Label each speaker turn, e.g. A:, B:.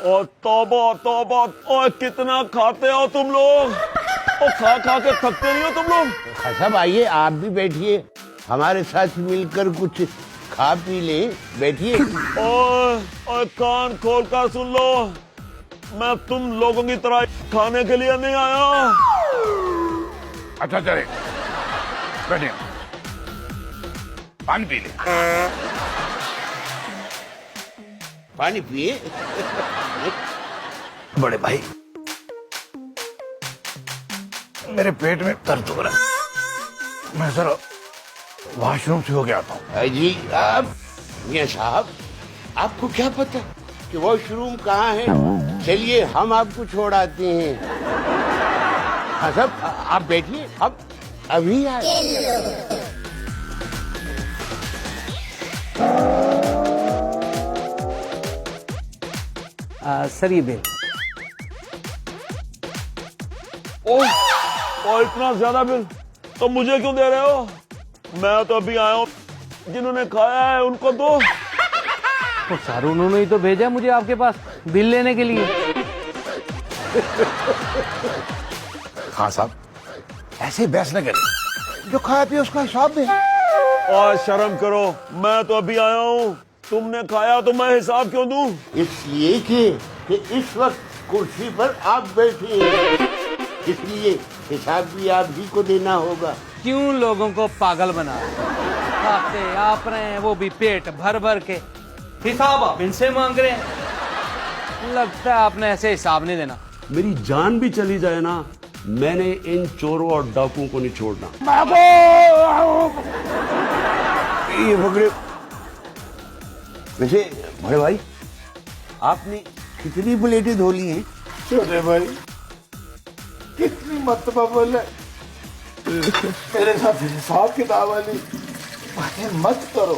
A: और तौबा तौबा, और कितना खाते हो तुम लोग, और खा खा के थकते नहीं हो तुम लोग।
B: साहब आइए, आप भी बैठिए, हमारे साथ मिलकर कुछ खा पी ले, बैठिए।
A: और कान खोल कर सुन लो, मैं तुम लोगों की तरह खाने के लिए नहीं आया।
C: अच्छा चले, बैठिए, पानी पी ले।
B: पानी पिए।
C: बड़े भाई, मेरे पेट में दर्द हो रहा है, मैं जरा वॉशरूम से होके आता हूँ।
B: जी आप मियां साहब, आपको क्या पता कि वॉशरूम कहाँ है? चलिए हम आपको छोड़ आते हैं। हाँ साहब, आप बैठिए, अब अभी आए।
D: सर ये बिल।
A: और इतना ज्यादा बिल तो मुझे क्यों दे रहे हो? मैं तो अभी आया हूँ, जिन्होंने खाया है उनको दो।
D: तो सर उन्होंने ही तो भेजा मुझे आपके पास बिल लेने के लिए।
C: हाँ साहब, ऐसे बहस न करें, जो खाया पिया उसका हिसाब दे।
A: और शर्म करो, मैं तो अभी आया हूँ, तुमने खाया तो मैं हिसाब क्यों दूं?
B: इसलिए कि इस वक्त कुर्सी पर आप बैठे हैं, इसलिए हिसाब भी आप ही को देना होगा।
D: क्यों लोगों को पागल बना खाते आप रहे हैं, वो भी पेट भर भर के, हिसाब आप इनसे मांग रहे हैं। लगता है आपने ऐसे हिसाब नहीं देना।
A: मेरी जान भी चली जाए ना, मैंने इन चोरों और डाकुओं को नहीं छोड़ना।
B: ये पकड़े। वैसे बड़े भाई, आपने कितनी प्लेटें धो ली हैं?
C: छोटे भाई, कितनी मर्तबा बोले मेरे साथ हिसाब किताब वाली बातें मत करो।